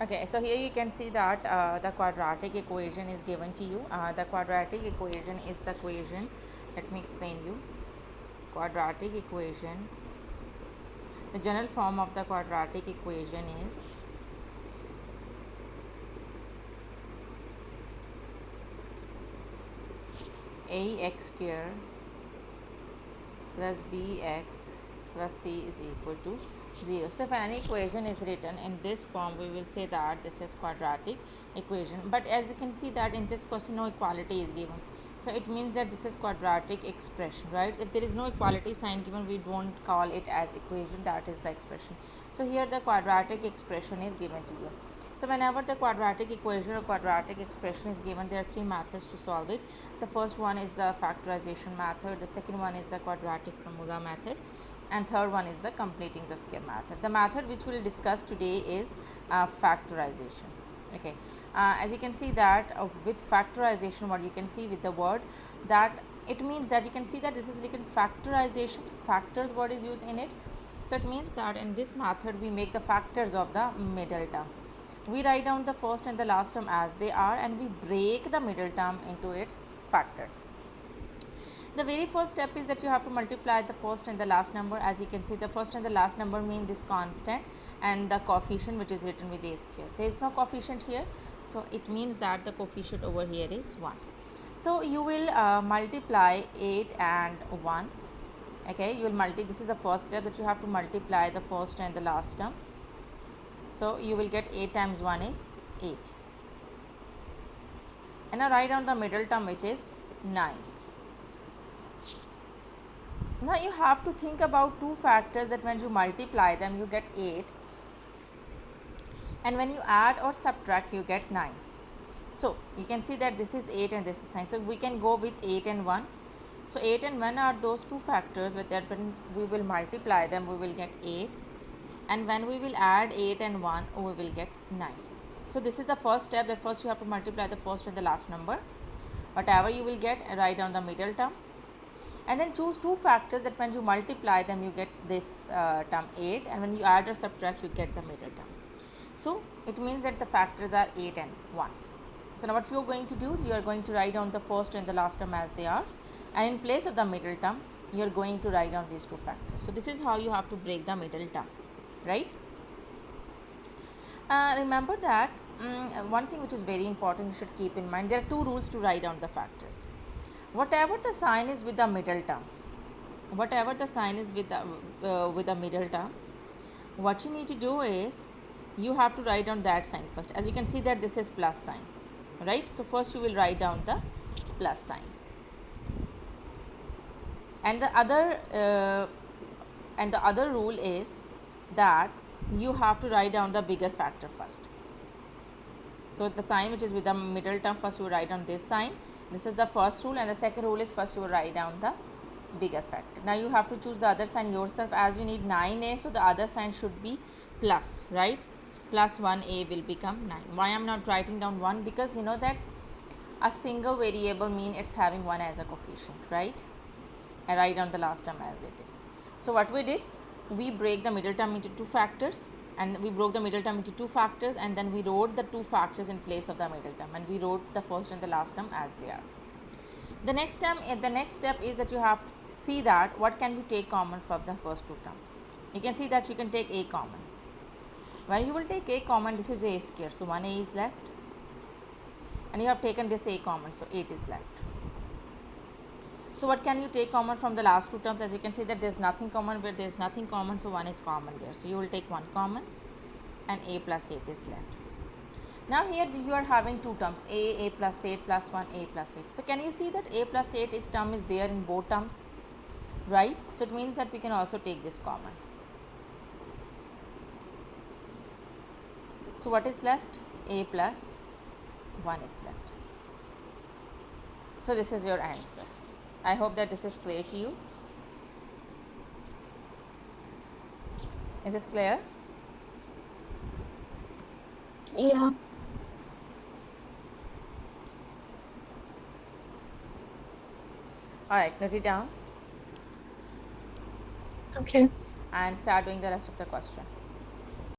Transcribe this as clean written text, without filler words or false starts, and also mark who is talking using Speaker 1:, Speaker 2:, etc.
Speaker 1: Okay, so here you can see that the quadratic equation is given to you. The quadratic equation is the equation, let me explain you. Quadratic equation, the general form of the quadratic equation is ax square plus bx plus c is equal to 0. So if any equation is written in this form, we will say that this is quadratic equation. But as you can see that in this question no equality is given, so it means that this is quadratic expression, right? If there is no equality sign given, we don't call it as equation, that is the expression. So here the quadratic expression is given to you. So whenever the quadratic equation or quadratic expression is given, there are three methods to solve it. The first one is the factorization method, the second one is the quadratic formula method, and third one is the completing the square method. The method which we will discuss today is factorization. Okay, as you can see that with factorization, what you can see with the word, that it means that you can see that this is like a factorization, factors word is used in it. So it means that in this method we make the factors of the middle term. We write down the first and the last term as they are, and we break the middle term into its factor. The very first step is that you have to multiply the first and the last number. As you can see, the first and the last number mean this constant and the coefficient which is written with a square. There is no coefficient here, so it means that the coefficient over here is 1. So you will multiply 8 and 1. Okay, you will this is the first step, that you have to multiply the first and the last term. So you will get 8 times 1 is 8. And now write down the middle term, which is 9. Now you have to think about two factors, that when you multiply them you get 8, and when you add or subtract you get 9. So you can see that this is 8 and this is 9. So we can go with 8 and 1. So 8 and 1 are those two factors with that when we will multiply them we will get 8, and when we will add 8 and 1 we will get 9. So this is the first step, that first you have to multiply the first and the last number. Whatever you will get, write down the middle term, and then choose two factors that when you multiply them you get this term 8, and when you add or subtract you get the middle term. So it means that the factors are 8 and 1. So now what you are going to do, you are going to write down the first and the last term as they are, and in place of the middle term you are going to write down these two factors. So this is how you have to break the middle term, right? Remember that one thing which is very important you should keep in mind, there are two rules to write down the factors. Whatever the sign is with the middle term, whatever the sign is with the middle term, what you need to do is you have to write down that sign first. As you can see that this is plus sign, right? So first you will write down the plus sign, and the other rule is that you have to write down the bigger factor first. So the sign which is with the middle term, first you write down this sign. This is the first rule, and the second rule is first you write down the bigger factor. Now you have to choose the other sign yourself, as you need 9a, so the other sign should be plus, right? Plus 1a will become 9. Why I am not writing down 1? Because you know that a single variable mean it's having 1 as a coefficient, right? I write down the last term as it is. So what we did, we break the middle term into two factors, and we broke the middle term into two factors, and then we wrote the two factors in place of the middle term, and we wrote the first and the last term as they are. The next step is that you have to see that what can you take common from the first two terms. You can see that you can take a common. When you will take a common, this is a square, so 1a is left, and you have taken this a common, so 8 is left. So what can you take common from the last two terms? As you can see that there is nothing common, where there is nothing common, so 1 is common there. So you will take 1 common, and a plus 8 is left. Now here you are having two terms, a plus 8 plus 1, a plus 8. So can you see that a plus 8 term is there in both terms, right? So it means that we can also take this common. So what is left? A plus 1 is left. So this is your answer. I hope that this is clear to you. Is this clear?
Speaker 2: Yeah.
Speaker 1: Alright, note it down
Speaker 2: Okay.
Speaker 1: and start doing the rest of the question.